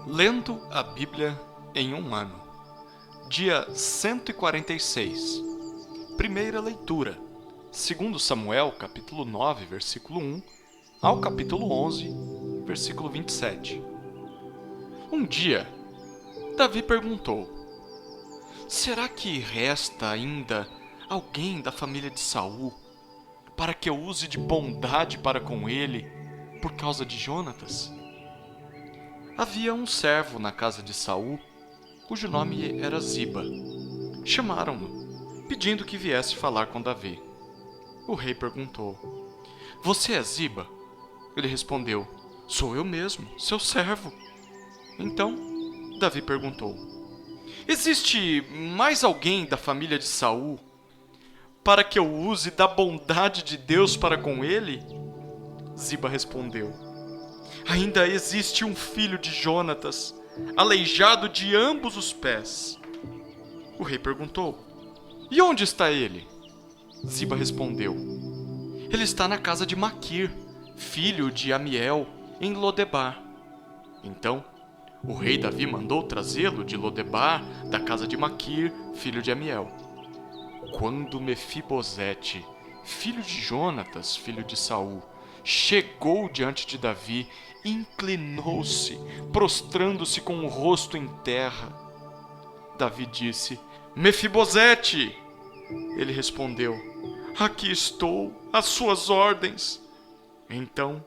Lendo a Bíblia em um ano. Dia 146. Primeira leitura. 2 Samuel, capítulo 9, versículo 1, ao capítulo 11, versículo 27. Um dia, Davi perguntou: será que resta ainda alguém da família de Saul para que eu use de bondade para com ele por causa de Jonatas? Havia um servo na casa de Saul, cujo nome era Ziba. Chamaram-no, pedindo que viesse falar com Davi. O rei perguntou: você é Ziba? Ele respondeu: sou eu mesmo, seu servo. Então, Davi perguntou: existe mais alguém da família de Saul para que eu use da bondade de Deus para com ele? Ziba respondeu: ainda existe um filho de Jonatas, aleijado de ambos os pés. O rei perguntou: e onde está ele? Ziba respondeu: ele está na casa de Maquir, filho de Amiel, em Lodebar. Então, o rei Davi mandou trazê-lo de Lodebar, da casa de Maquir, filho de Amiel. Quando Mefibosete, filho de Jonatas, filho de Saul, chegou diante de Davi, inclinou-se, prostrando-se com o rosto em terra. Davi disse: Mefibosete! Ele respondeu: aqui estou, às suas ordens. Então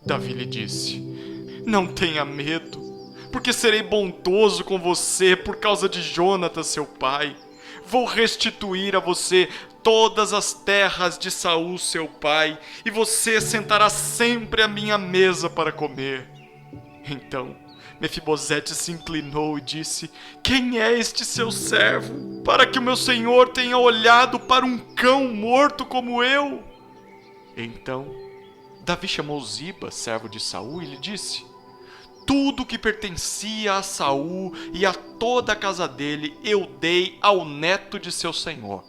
Davi lhe disse: não tenha medo, porque serei bondoso com você por causa de Jonatas, seu pai. Vou restituir a você todas as terras de Saul, seu pai, e você sentará sempre à minha mesa para comer. Então Mefibosete se inclinou e disse: quem é este seu servo, para que o meu senhor tenha olhado para um cão morto como eu? Então Davi chamou Ziba, servo de Saul, e lhe disse: tudo que pertencia a Saul e a toda a casa dele eu dei ao neto de seu senhor.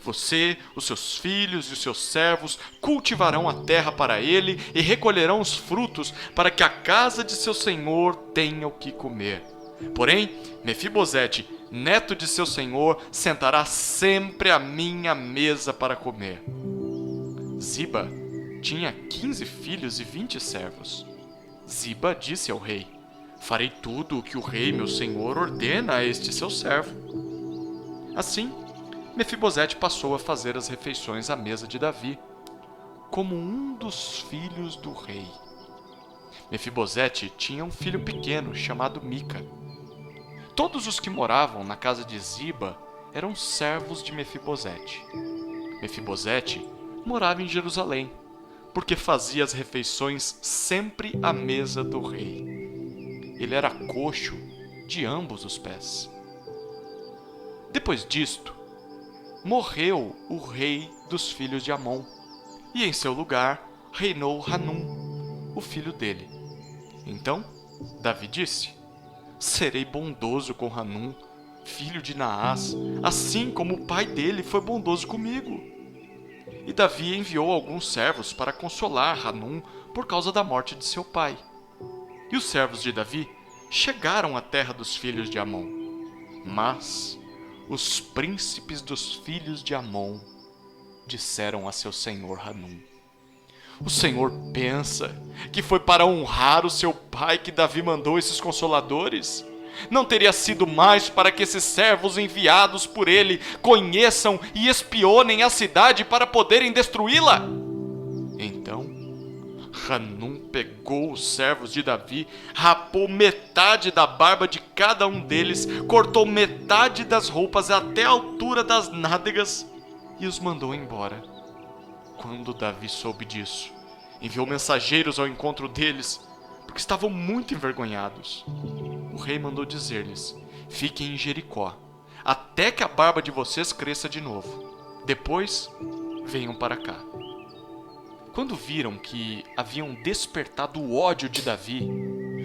Você, os seus filhos e os seus servos cultivarão a terra para ele e recolherão os frutos para que a casa de seu senhor tenha o que comer. Porém, Mefibosete, neto de seu senhor, sentará sempre à minha mesa para comer. Ziba tinha 15 filhos e 20 servos. Ziba disse ao rei: farei tudo o que o rei, meu senhor, ordena a este seu servo. Assim, Mefibosete passou a fazer as refeições à mesa de Davi, como um dos filhos do rei. Mefibosete tinha um filho pequeno chamado Mica. Todos os que moravam na casa de Ziba eram servos de Mefibosete. Mefibosete morava em Jerusalém, porque fazia as refeições sempre à mesa do rei. Ele era coxo de ambos os pés. Depois disto, morreu o rei dos filhos de Amon, e em seu lugar reinou Hanum, o filho dele. Então Davi disse: serei bondoso com Hanum, filho de Naás, assim como o pai dele foi bondoso comigo. E Davi enviou alguns servos para consolar Hanum por causa da morte de seu pai. E os servos de Davi chegaram à terra dos filhos de Amon. Mas os príncipes dos filhos de Amon disseram a seu senhor Hanum: o senhor pensa que foi para honrar o seu pai que Davi mandou esses consoladores? Não teria sido mais para que esses servos enviados por ele conheçam e espionem a cidade para poderem destruí-la? Então Hanum pegou os servos de Davi, rapou metade da barba de cada um deles, cortou metade das roupas até a altura das nádegas e os mandou embora. Quando Davi soube disso, enviou mensageiros ao encontro deles, porque estavam muito envergonhados. O rei mandou dizer-lhes: fiquem em Jericó, até que a barba de vocês cresça de novo. Depois, venham para cá. Quando viram que haviam despertado o ódio de Davi,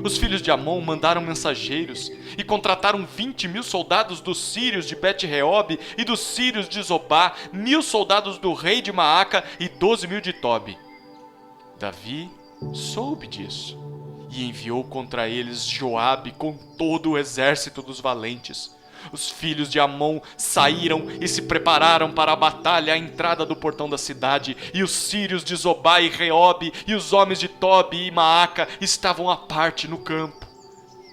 os filhos de Amon mandaram mensageiros e contrataram 20.000 soldados dos sírios de Bet-Reob e dos sírios de Zobá, 1.000 soldados do rei de Maaca e 12.000 de Tobi. Davi soube disso e enviou contra eles Joabe com todo o exército dos valentes. Os filhos de Amon saíram e se prepararam para a batalha à entrada do portão da cidade, e os sírios de Zobá e Reobe e os homens de Tobi e Maaca estavam à parte no campo.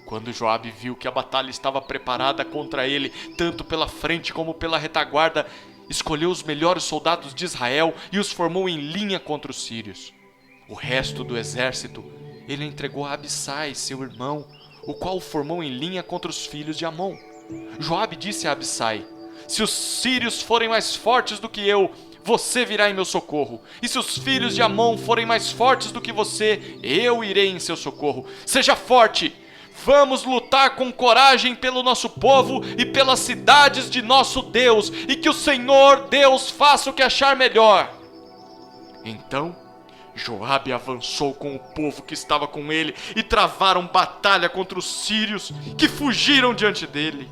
Quando Joabe viu que a batalha estava preparada contra ele, tanto pela frente como pela retaguarda, escolheu os melhores soldados de Israel e os formou em linha contra os sírios. O resto do exército ele entregou a Abissai, seu irmão, o qual o formou em linha contra os filhos de Amon. Joabe disse a Abissai: se os sírios forem mais fortes do que eu, você virá em meu socorro. E se os filhos de Amon forem mais fortes do que você, eu irei em seu socorro. Seja forte! Vamos lutar com coragem pelo nosso povo e pelas cidades de nosso Deus, e que o Senhor Deus faça o que achar melhor. Então Joabe avançou com o povo que estava com ele e travaram batalha contra os sírios, que fugiram diante dele.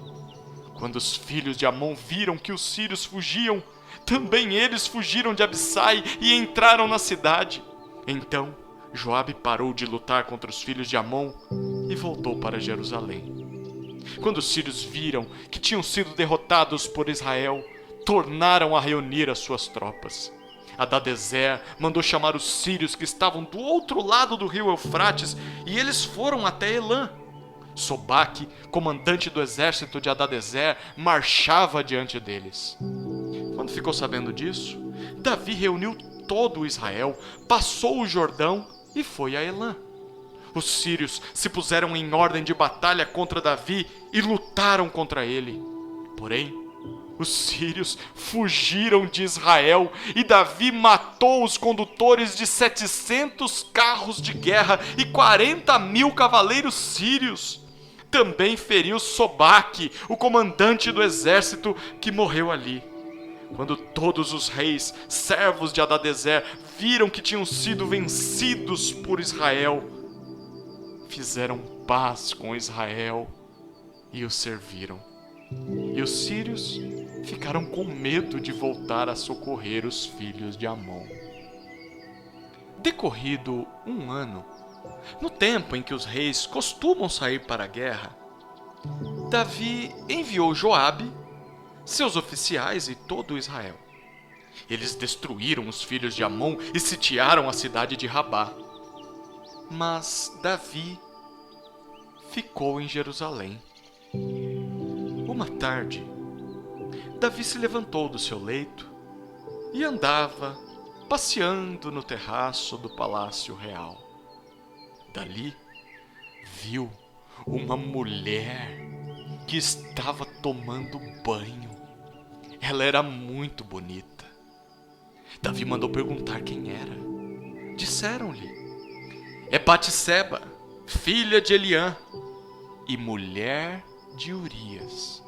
Quando os filhos de Amon viram que os sírios fugiam, também eles fugiram de Abissai e entraram na cidade. Então Joabe parou de lutar contra os filhos de Amon e voltou para Jerusalém. Quando os sírios viram que tinham sido derrotados por Israel, tornaram a reunir as suas tropas. Hadadezer mandou chamar os sírios que estavam do outro lado do rio Eufrates, e eles foram até Elã. Sobaque, comandante do exército de Hadadezer, marchava diante deles. Quando ficou sabendo disso, Davi reuniu todo o Israel, passou o Jordão e foi a Elã. Os sírios se puseram em ordem de batalha contra Davi e lutaram contra ele. Porém, os sírios fugiram de Israel e Davi matou os condutores de 700 carros de guerra e 40.000 cavaleiros sírios. Também feriu Sobaque, o comandante do exército, que morreu ali. Quando todos os reis, servos de Hadadezer, viram que tinham sido vencidos por Israel, fizeram paz com Israel e o serviram. E os sírios ficaram com medo de voltar a socorrer os filhos de Amon. Decorrido um ano, no tempo em que os reis costumam sair para a guerra, Davi enviou Joabe, seus oficiais e todo Israel. Eles destruíram os filhos de Amon e sitiaram a cidade de Rabá. Mas Davi ficou em Jerusalém. Uma tarde, Davi se levantou do seu leito e andava passeando no terraço do palácio real. Dali, viu uma mulher que estava tomando banho. Ela era muito bonita. Davi mandou perguntar quem era. Disseram-lhe: é Batseba, filha de Eliã e mulher de Urias,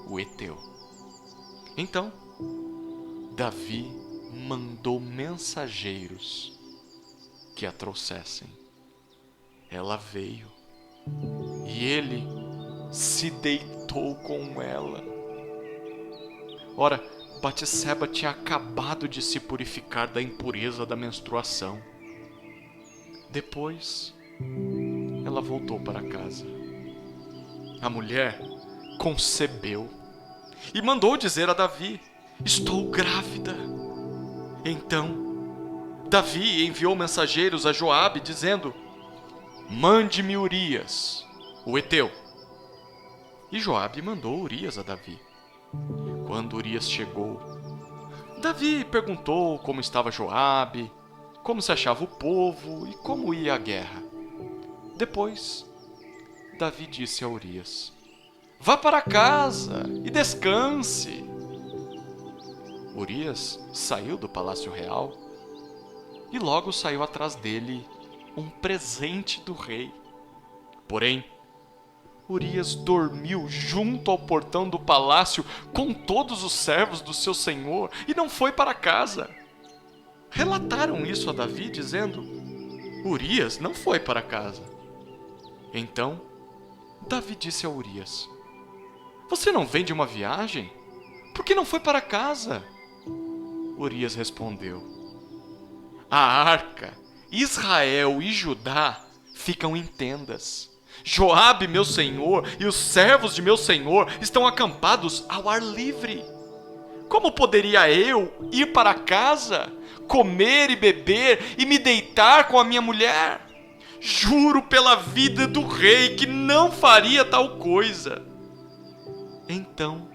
o heteu. Então, Davi mandou mensageiros que a trouxessem. Ela veio e ele se deitou com ela. Ora, Batseba tinha acabado de se purificar da impureza da menstruação. Depois, ela voltou para casa. A mulher concebeu e mandou dizer a Davi: estou grávida. Então, Davi enviou mensageiros a Joabe, dizendo: mande-me Urias, o heteu. E Joabe mandou Urias a Davi. Quando Urias chegou, Davi perguntou como estava Joabe, como se achava o povo e como ia a guerra. Depois, Davi disse a Urias: vá para casa e descanse. Urias saiu do palácio real e logo saiu atrás dele um presente do rei. Porém, Urias dormiu junto ao portão do palácio com todos os servos do seu senhor e não foi para casa. Relataram isso a Davi, dizendo: Urias não foi para casa. Então, Davi disse a Urias: você não vem de uma viagem? Por que não foi para casa? Urias respondeu: a arca Israel e Judá ficam em tendas. Joabe, meu senhor, e os servos de meu senhor estão acampados ao ar livre. Como poderia eu ir para casa, comer e beber e me deitar com a minha mulher? Juro pela vida do rei que não faria tal coisa. Então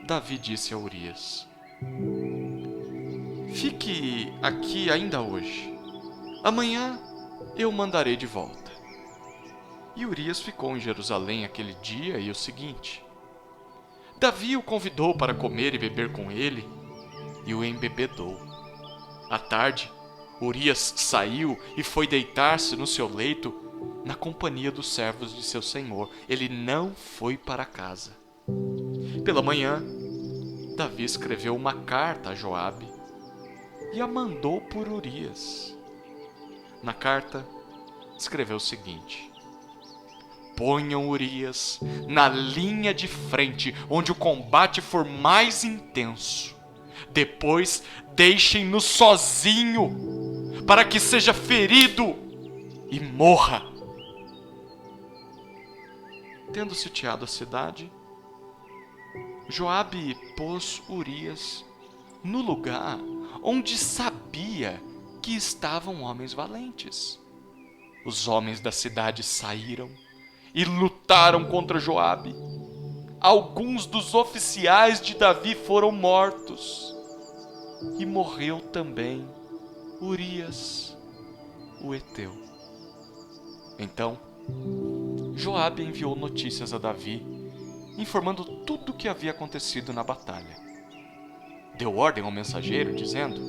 Davi disse a Urias: fique aqui ainda hoje. Amanhã eu mandarei de volta. E Urias ficou em Jerusalém aquele dia e o seguinte. Davi o convidou para comer e beber com ele e o embebedou. À tarde, Urias saiu e foi deitar-se no seu leito na companhia dos servos de seu senhor. Ele não foi para casa. Pela manhã, Davi escreveu uma carta a Joabe e a mandou por Urias. Na carta, escreveu o seguinte: ponham Urias na linha de frente, onde o combate for mais intenso. Depois, deixem-no sozinho, para que seja ferido e morra. Tendo sitiado a cidade, Joabe pôs Urias no lugar onde sabia que estavam homens valentes. Os homens da cidade saíram e lutaram contra Joabe. Alguns dos oficiais de Davi foram mortos. E morreu também Urias, o heteu. Então, Joabe enviou notícias a Davi, informando tudo o que havia acontecido na batalha. Deu ordem ao mensageiro, dizendo: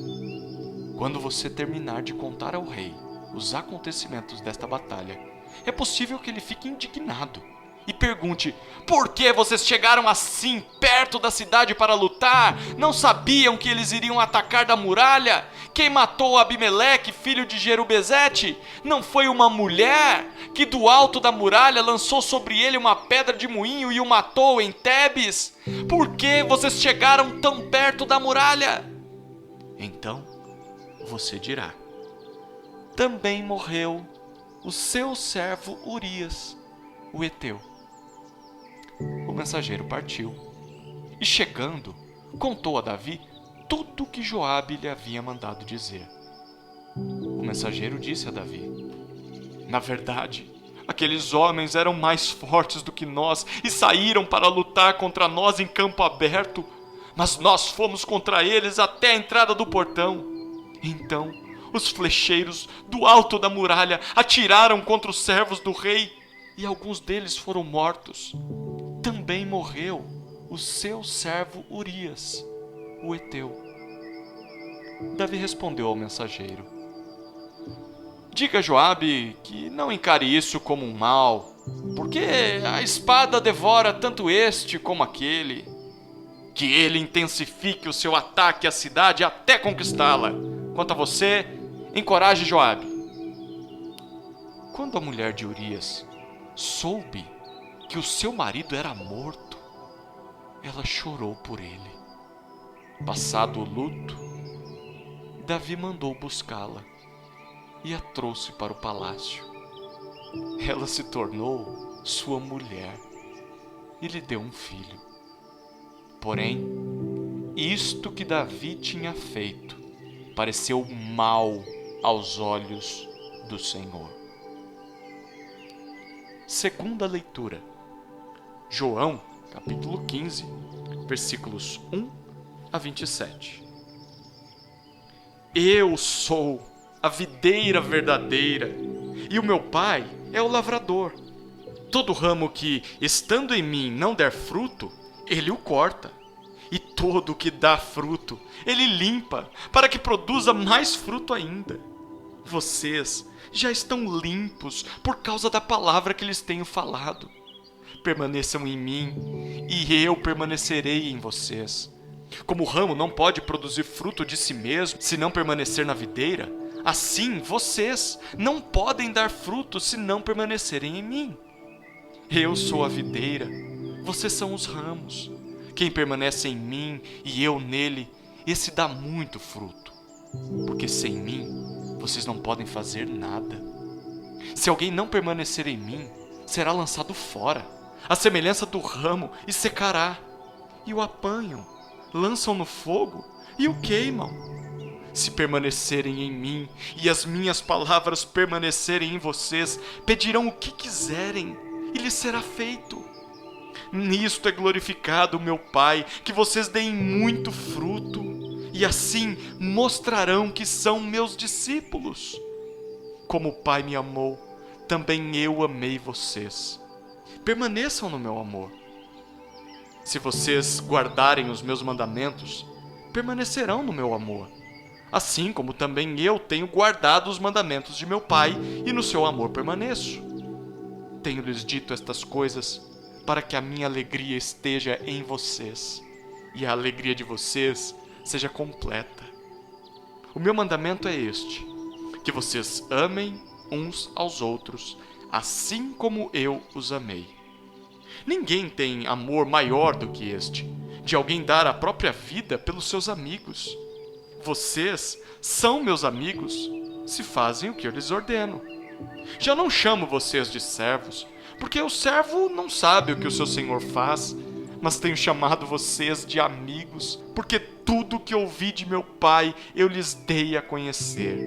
quando você terminar de contar ao rei os acontecimentos desta batalha, é possível que ele fique indignado e pergunte: por que vocês chegaram assim perto da cidade para lutar? Não sabiam que eles iriam atacar da muralha? Quem matou Abimeleque, filho de Jerubezete? Não foi uma mulher que do alto da muralha lançou sobre ele uma pedra de moinho e o matou em Tebes? Por que vocês chegaram tão perto da muralha? Então você dirá: também morreu o seu servo Urias, o heteu. O mensageiro partiu e, chegando, contou a Davi tudo o que Joabe lhe havia mandado dizer. O mensageiro disse a Davi: na verdade, aqueles homens eram mais fortes do que nós e saíram para lutar contra nós em campo aberto, mas nós fomos contra eles até a entrada do portão. Então, os flecheiros do alto da muralha atiraram contra os servos do rei e alguns deles foram mortos. Também morreu o seu servo Urias, o heteu. Davi respondeu ao mensageiro: diga a Joabe que não encare isso como um mal, porque a espada devora tanto este como aquele. Que ele intensifique o seu ataque à cidade até conquistá-la. Quanto a você, encoraje Joabe. Quando a mulher de Urias soube que o seu marido era morto, ela chorou por ele. Passado o luto, Davi mandou buscá-la e a trouxe para o palácio. Ela se tornou sua mulher e lhe deu um filho. Porém, isto que Davi tinha feito pareceu mal aos olhos do Senhor. Segunda leitura. João, capítulo 15, versículos 1 a 27. Eu sou a videira verdadeira, e o meu Pai é o lavrador. Todo ramo que, estando em mim, não der fruto, ele o corta. E todo o que dá fruto, ele limpa, para que produza mais fruto ainda. Vocês já estão limpos por causa da palavra que lhes tenho falado. Permaneçam em mim, e eu permanecerei em vocês. Como o ramo não pode produzir fruto de si mesmo se não permanecer na videira, assim vocês não podem dar fruto se não permanecerem em mim. Eu sou a videira, vocês são os ramos. Quem permanece em mim e eu nele, esse dá muito fruto. Porque sem mim, vocês não podem fazer nada. Se alguém não permanecer em mim, será lançado fora, à semelhança do ramo, e secará. E o apanham, lançam no fogo e o queimam. Se permanecerem em mim e as minhas palavras permanecerem em vocês, pedirão o que quiserem e lhes será feito. Nisto é glorificado o meu Pai, que vocês deem muito fruto, e assim mostrarão que são meus discípulos. Como o Pai me amou, também eu amei vocês. Permaneçam no meu amor. Se vocês guardarem os meus mandamentos, permanecerão no meu amor, assim como também eu tenho guardado os mandamentos de meu Pai e no seu amor permaneço. Tenho-lhes dito estas coisas para que a minha alegria esteja em vocês e a alegria de vocês seja completa. O meu mandamento é este: que vocês amem uns aos outros, assim como eu os amei. Ninguém tem amor maior do que este, de alguém dar a própria vida pelos seus amigos. Vocês são meus amigos se fazem o que eu lhes ordeno. Já não chamo vocês de servos, porque o servo não sabe o que o seu senhor faz, mas tenho chamado vocês de amigos, porque tudo que ouvi de meu Pai eu lhes dei a conhecer.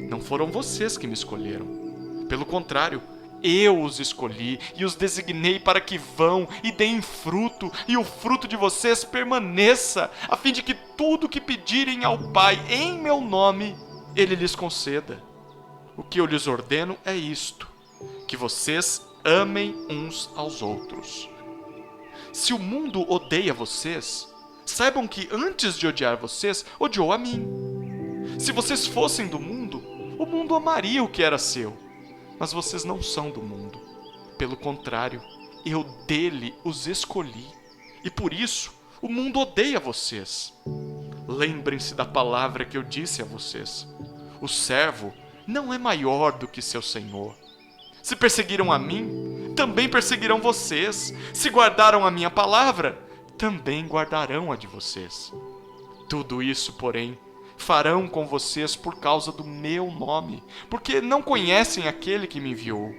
Não foram vocês que me escolheram. Pelo contrário, eu os escolhi e os designei para que vão e deem fruto, e o fruto de vocês permaneça, a fim de que tudo que pedirem ao Pai em meu nome, Ele lhes conceda. O que eu lhes ordeno é isto: que vocês amem uns aos outros. Se o mundo odeia vocês, saibam que antes de odiar vocês, odiou a mim. Se vocês fossem do mundo, o mundo amaria o que era seu. Mas vocês não são do mundo. Pelo contrário, eu dele os escolhi. E por isso, o mundo odeia vocês. Lembrem-se da palavra que eu disse a vocês: o servo não é maior do que seu senhor. Se perseguiram a mim, também perseguirão vocês. Se guardaram a minha palavra, também guardarão a de vocês. Tudo isso, porém, farão com vocês por causa do meu nome, porque não conhecem aquele que me enviou.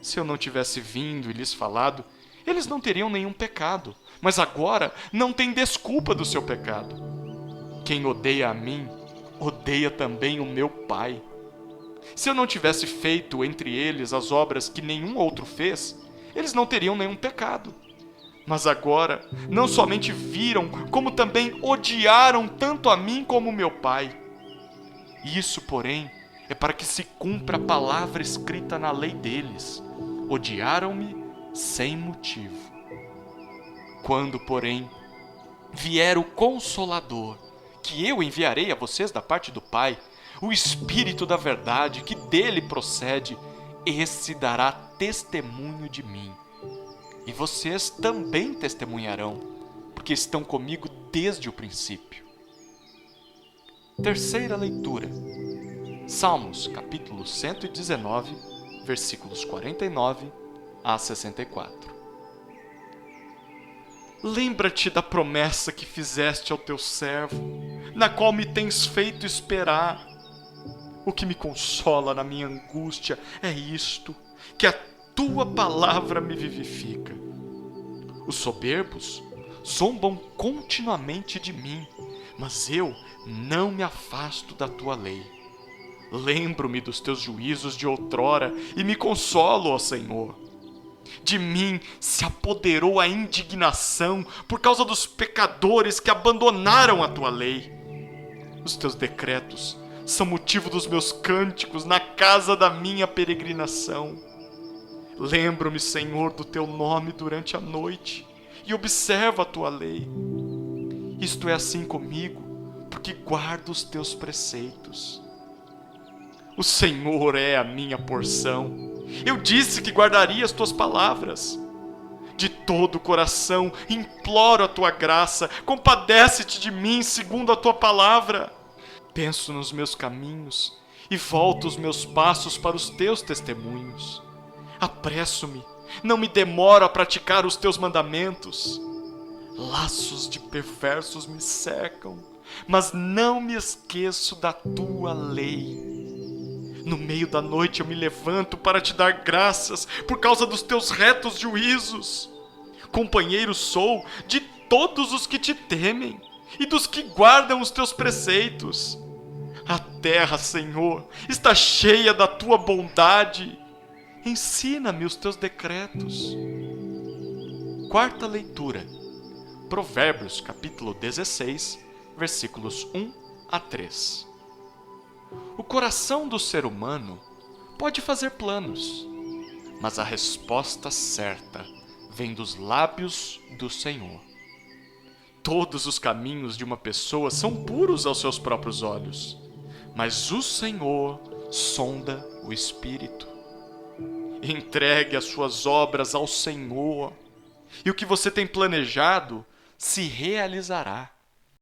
Se eu não tivesse vindo e lhes falado, eles não teriam nenhum pecado, mas agora não têm desculpa do seu pecado. Quem odeia a mim, odeia também o meu Pai. Se eu não tivesse feito entre eles as obras que nenhum outro fez, eles não teriam nenhum pecado. Mas agora, não somente viram, como também odiaram tanto a mim como o meu Pai. Isso, porém, é para que se cumpra a palavra escrita na lei deles: odiaram-me sem motivo. Quando, porém, vier o Consolador, que eu enviarei a vocês da parte do Pai, o Espírito da verdade, que dele procede, esse dará testemunho de mim. E vocês também testemunharão, porque estão comigo desde o princípio. Terceira leitura. Salmos, capítulo 119, versículos 49 a 64. Lembra-te da promessa que fizeste ao teu servo, na qual me tens feito esperar. O que me consola na minha angústia é isto, que a tua palavra me vivifica. Os soberbos zombam continuamente de mim, mas eu não me afasto da tua lei. Lembro-me dos teus juízos de outrora e me consolo, ó Senhor. De mim se apoderou a indignação por causa dos pecadores que abandonaram a tua lei. Os teus decretos são motivo dos meus cânticos na casa da minha peregrinação. Lembro-me, Senhor, do teu nome durante a noite e observo a tua lei. Isto é assim comigo, porque guardo os teus preceitos. O Senhor é a minha porção. Eu disse que guardaria as tuas palavras. De todo o coração imploro a tua graça. Compadece-te de mim segundo a tua palavra. Penso nos meus caminhos e volto os meus passos para os teus testemunhos. Apresso-me, não me demoro a praticar os teus mandamentos. Laços de perversos me cercam, mas não me esqueço da tua lei. No meio da noite eu me levanto para te dar graças por causa dos teus retos juízos. Companheiro sou de todos os que te temem e dos que guardam os teus preceitos. A terra, Senhor, está cheia da tua bondade. Ensina-me os teus decretos. Quarta leitura. Provérbios, capítulo 16, versículos 1 a 3. O coração do ser humano pode fazer planos, mas a resposta certa vem dos lábios do Senhor. Todos os caminhos de uma pessoa são puros aos seus próprios olhos, mas o Senhor sonda o espírito. Entregue as suas obras ao Senhor, e o que você tem planejado se realizará.